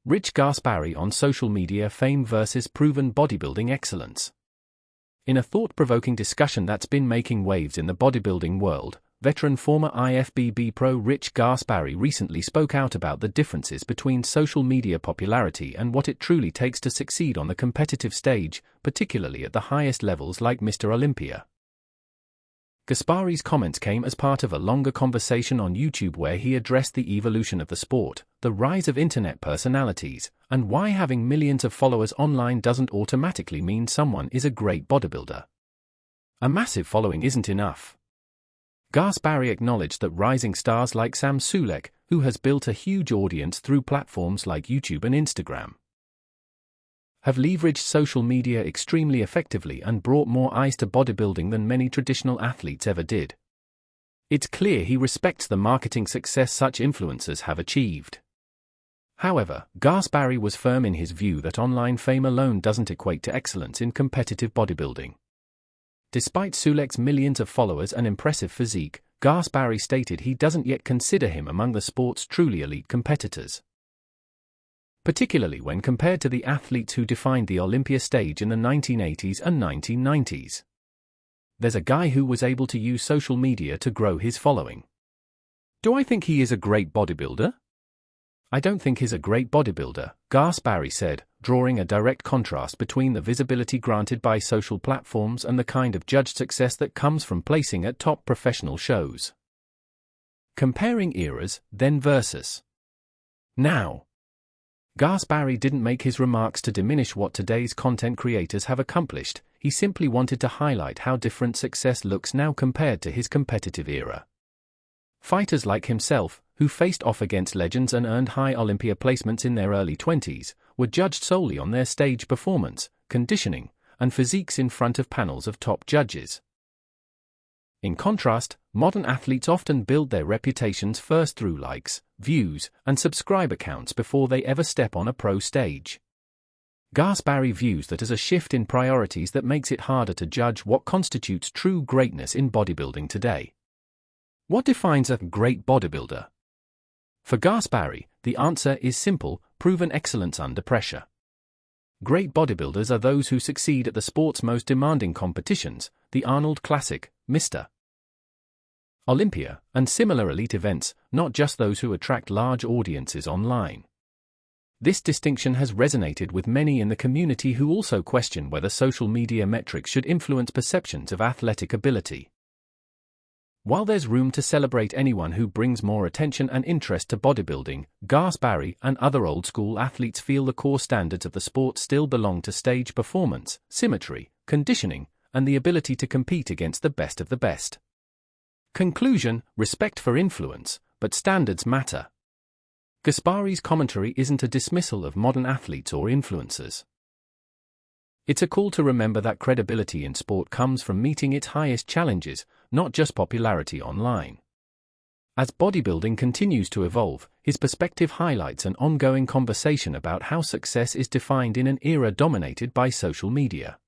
Rich Gaspari on social media fame versus proven bodybuilding excellence. In a thought-provoking discussion that's been making waves in the bodybuilding world, veteran former IFBB pro Rich Gaspari recently spoke out about the differences between social media popularity and what it truly takes to succeed on the competitive stage, particularly at the highest levels like Mr. Olympia. Gaspari's comments came as part of a longer conversation on YouTube where he addressed the evolution of the sport, the rise of internet personalities, and why having millions of followers online doesn't automatically mean someone is a great bodybuilder. A massive following isn't enough. Gaspari acknowledged that rising stars like Sulek, who has built a huge audience through platforms like YouTube and Instagram, have leveraged social media extremely effectively and brought more eyes to bodybuilding than many traditional athletes ever did. It's clear he respects the marketing success such influencers have achieved. However, Gaspari was firm in his view that online fame alone doesn't equate to excellence in competitive bodybuilding. Despite Sulek's millions of followers and impressive physique, Gaspari stated he doesn't yet consider him among the sport's truly elite competitors, particularly when compared to the athletes who defined the Olympia stage in the 1980s and 1990s. There's a guy who was able to use social media to grow his following. Do I think he is a great bodybuilder? I don't think he's a great bodybuilder, Gaspari said, drawing a direct contrast between the visibility granted by social platforms and the kind of judged success that comes from placing at top professional shows. Comparing eras, then versus now. Gaspari didn't make his remarks to diminish what today's content creators have accomplished, he simply wanted to highlight how different success looks now compared to his competitive era. Fighters like himself, who faced off against legends and earned high Olympia placements in their early 20s, were judged solely on their stage performance, conditioning, and physiques in front of panels of top judges. In contrast, modern athletes often build their reputations first through likes, views, and subscriber counts before they ever step on a pro stage. Gaspari views that as a shift in priorities that makes it harder to judge what constitutes true greatness in bodybuilding today. What defines a great bodybuilder? For Gaspari, the answer is simple: proven excellence under pressure. Great bodybuilders are those who succeed at the sport's most demanding competitions, the Arnold Classic, Mr. Olympia, and similar elite events, not just those who attract large audiences online. This distinction has resonated with many in the community who also question whether social media metrics should influence perceptions of athletic ability. While there's room to celebrate anyone who brings more attention and interest to bodybuilding, Gaspari and other old-school athletes feel the core standards of the sport still belong to stage performance, symmetry, conditioning, and the ability to compete against the best of the best. Conclusion: respect for influence, but standards matter. Gaspari's commentary isn't a dismissal of modern athletes or influencers. It's a call to remember that credibility in sport comes from meeting its highest challenges, not just popularity online. As bodybuilding continues to evolve, his perspective highlights an ongoing conversation about how success is defined in an era dominated by social media.